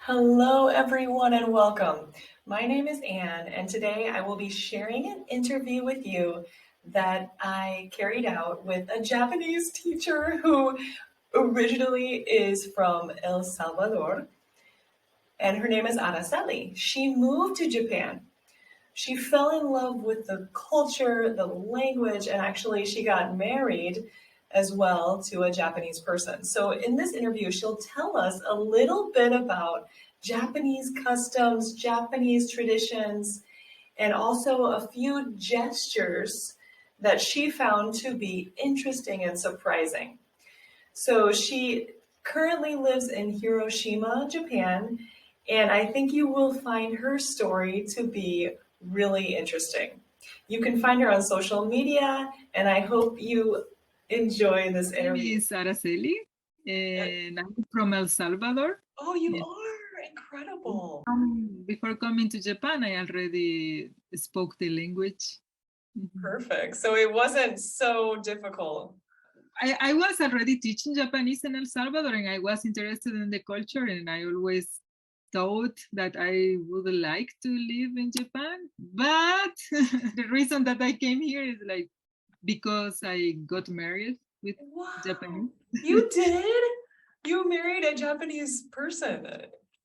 Hello, everyone, and welcome. My name is Anne, and today I will be sharing an interview with you that I carried out with a Japanese teacher who originally is from El Salvador, and her name is Aracely. She moved to Japan. She fell in love with the culture, the language, and actually she got married as well to a Japanese person. So in this interview, she'll tell us a little bit about Japanese customs, Japanese traditions, and also a few gestures that she found to be interesting and surprising. So she currently lives in Hiroshima, Japan, and I think you will find her story to be really interesting. You can find her on social media, and I hope you enjoy this My name interview. is Aracely, and I'm from El Salvador. Oh, you are incredible. Before coming to Japan, I already spoke the language. Perfect. So it wasn't so difficult. I was already teaching Japanese in El Salvador, and I was interested in the culture, and I always thought that I would like to live in Japan. But the reason that I came here is like because I got married with Wow. Japanese. You did? You married a Japanese person.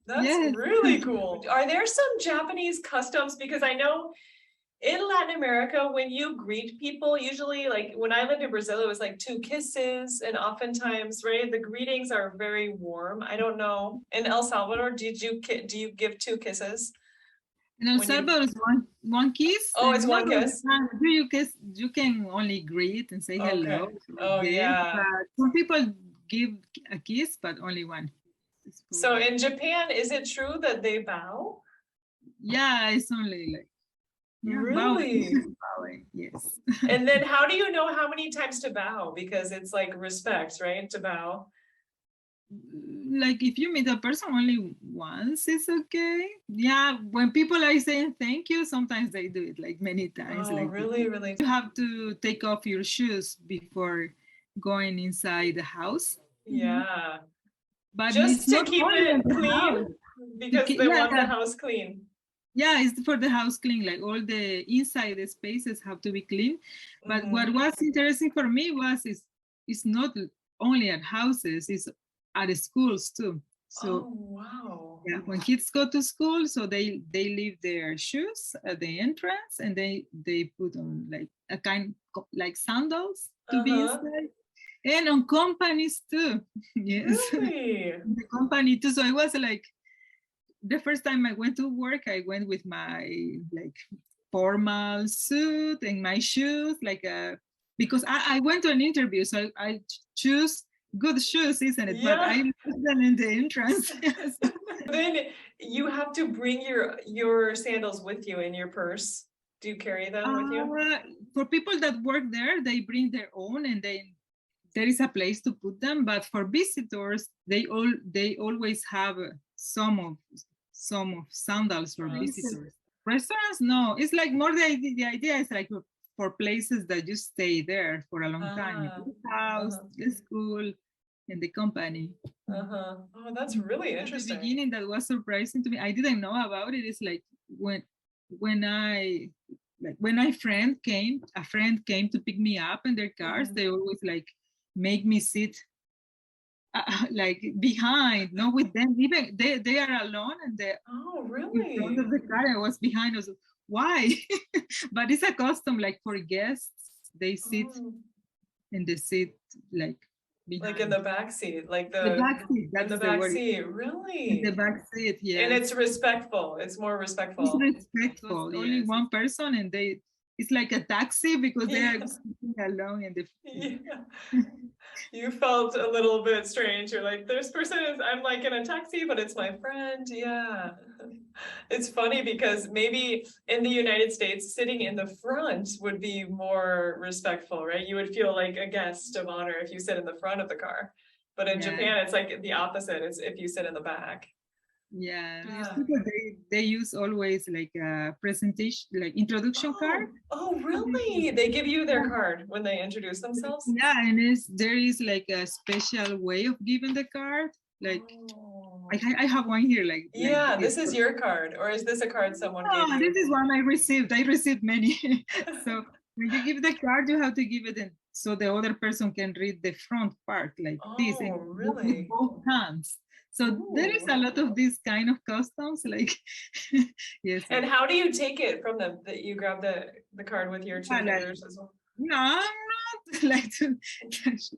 That's Yes. really cool. Are there some Japanese customs? Because I know in Latin America, when you greet people, usually like when I lived in Brazil, it was like two kisses, and oftentimes, right, the greetings are very warm. I don't know. In El Salvador, do you give two kisses? In El When you Salvador, it's one kiss, Oh, it's and not one all the kiss? time. Do you kiss? You can only greet and say hello. Okay. Oh, yeah. But some people give a kiss, but only one. So in Japan, is it true that they bow? Yeah, it's only like Really? bowing. Yes. And then how do you know how many times to bow? Because it's like respect, right? To bow. Like if you meet a person only once, it's okay. Yeah, when people are saying thank you, sometimes they do it like many times. Oh, Like really, really? you have to take off your shoes before going inside the house. Yeah. But it's Just to not keep only in it the clean house. because they Yeah, want the house clean. yeah, it's for the house clean. Like all the inside the spaces have to be clean. But what was interesting for me was it's not only at houses, it's at schools too. So Oh, wow. yeah, when kids go to school, so they leave their shoes at the entrance, and they put on like a kind like sandals to be inside, and on companies too. Yes, Really? the company too. So I was like, the first time I went to work, I went with my like formal suit and my shoes, like because I went to an interview, so I choose good shoes, isn't it? But I left them in the entrance. Yes. Then you have to bring your sandals with you in your purse. Do you carry them with you? For people that work there, they bring their own, and there is a place to put them. But for visitors, they always have some of sandals for visitors. Restaurants, no. It's like more the idea is like for places that you stay there for a long time. The house, the school, and the company. Oh, that's really At the interesting. beginning, that was surprising to me. I didn't know about it. It's like when I like when a friend came to pick me up in their cars. They always like make me sit like behind, not with them. Even they are alone, and they Oh, in front of really? the car. I was behind. I was why? But it's a custom. Like for guests, they sit in the seat like behind. Like in the back seat, like The back seat. in the That's the back word. seat, In really? the back seat, yes. And it's respectful. It's more It's respectful. respectful. Only one person, and it's like a taxi because they are Yeah. sitting alone in the. Yeah. You felt a little bit strange. You're like, this person is, I'm like in a taxi, but it's my friend. Yeah. It's funny because maybe in the United States, sitting in the front would be more respectful, right? You would feel like a guest of honor if you sit in the front of the car. But in Japan, it's like the opposite. It's if you sit in the back. Yeah, these people they use always like a presentation, like introduction card. Oh, really? They give you their card when they introduce themselves? Yeah, and there is like a special way of giving the card. Like I have one here, like Yeah, this. this is your card, or is this a card someone gave No, you? this is one I received. I received many. So when you give the card, you have to give it in, so the other person can read the front part like this, and Oh, with really? both hands. So there is Ooh. a lot of these kind of customs, like yes. And how do you take it from them? That you grab the card with your two Like, fingers as well? no, I'm not like to,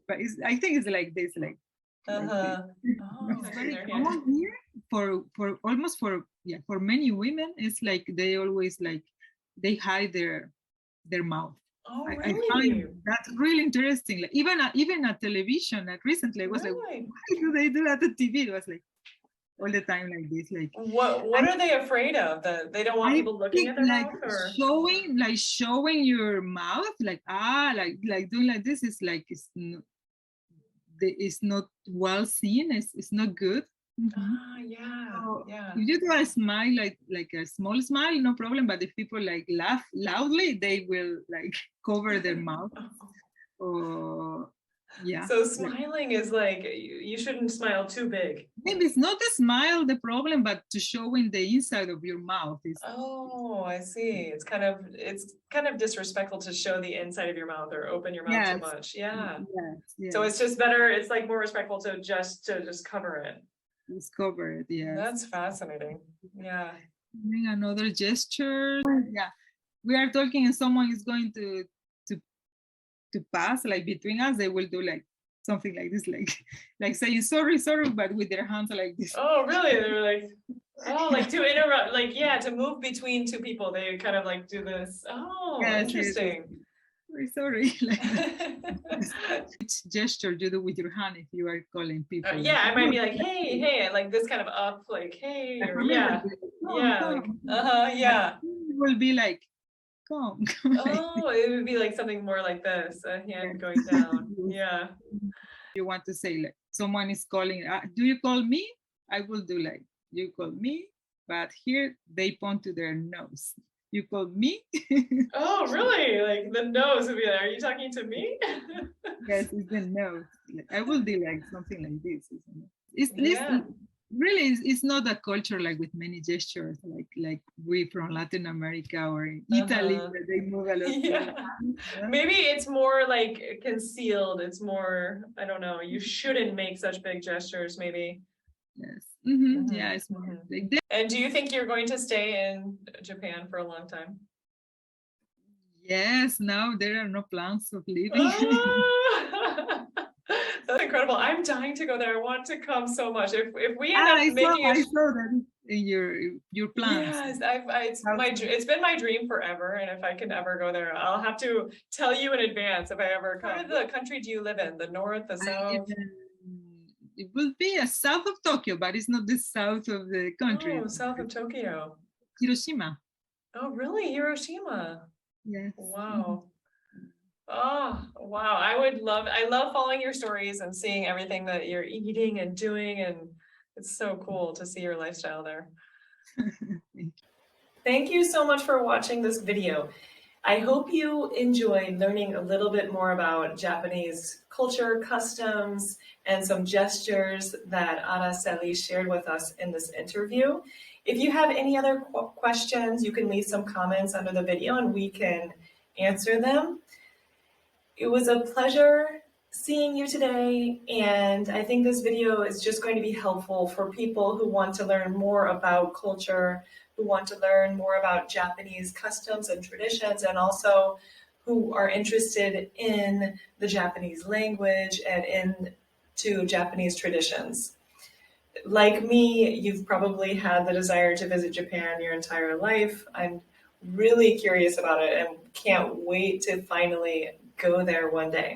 but I think it's like this, like this. Uh-huh. Oh, It's in very their hand. common here for almost for many women. It's like they always like they hide their mouth. Oh, I really? find that really interesting. Like even at television, like recently, I was like, Really? why do they do that at TV? It was like all the time like this. Like What I are they afraid of? That they don't want I people looking think at their like mouth, or? showing your mouth, like doing like this is like it's not well seen. It's not good. Mhm. Ah, yeah, So yeah. if you do a smile, like a small smile, no problem. But if people like laugh loudly, they will like cover their mouth. Or yeah, So like, smiling is like you shouldn't smile too big. maybe it's not the smile the problem, but to showing the inside of your mouth is. Oh, I see. It's kind of disrespectful to show the inside of your mouth or open your mouth too Yes, much. Yeah. So yes, it's just better, it's like more respectful to just cover it. it's covered. Yes. That's fascinating. Yeah. Doing another gesture. Yeah, we are talking, and someone is going to to pass like between us. They will do like something like this, like saying sorry, but with their hands like this. Oh, really? They're like, oh, like to interrupt, like, yeah, to move between two people. They kind of like do this. Oh, Yes. interesting. Sorry. Like which gesture you do with your hand if you are calling people? Yeah, Like, I might be like, hey, like this kind of up, like, hey, or for me, it will yeah, be like, come, yeah, like, come. But yeah. it will be like, come, come. Like Oh, it would be like something more like this, a hand going down. Yeah. you want to say like someone is calling, do you call me? I will do like, you call me, but here they point to their nose. You call me? Oh, really? Like the nose would be like, are you talking to me? Yes, it's the nose. Like, I will do like something like this. Isn't it? Yeah. Really it's not a culture like with many gestures like we from Latin America or in Italy where they move a lot. Yeah. Maybe it's more like concealed. It's more, I don't know, you shouldn't make such big gestures, maybe. Yes. Mhm, Yeah, it's more mhm. like And do you think you're going to stay in Japan for a long time? yes, now there are no plans of leaving. Ah! That's incredible. I'm dying to go there. I want to come so much. If we end up I saw making a I saw that in your plans. yes, it's been my dream forever, and if I can ever go there, I'll have to tell you in advance if I ever come. What part of the country do you live in? The north, the I live south? it will be a south of Tokyo, but it's not the south of the country. Oh, south of Tokyo. Hiroshima. Oh, really? Hiroshima. Yes. Wow. Oh, wow. I love following your stories and seeing everything that you're eating and doing, and it's so cool to see your lifestyle there. Thank you so much for watching this video. I hope you enjoyed learning a little bit more about Japanese culture, customs, and some gestures that Aracely shared with us in this interview. If you have any other questions, you can leave some comments under the video and we can answer them. It was a pleasure seeing you today, and I think this video is just going to be helpful for people who want to learn more about culture, who want to learn more about Japanese customs and traditions, and also who are interested in the Japanese language and into Japanese traditions. Like me, you've probably had the desire to visit Japan your entire life. I'm really curious about it and can't wait to finally go there one day.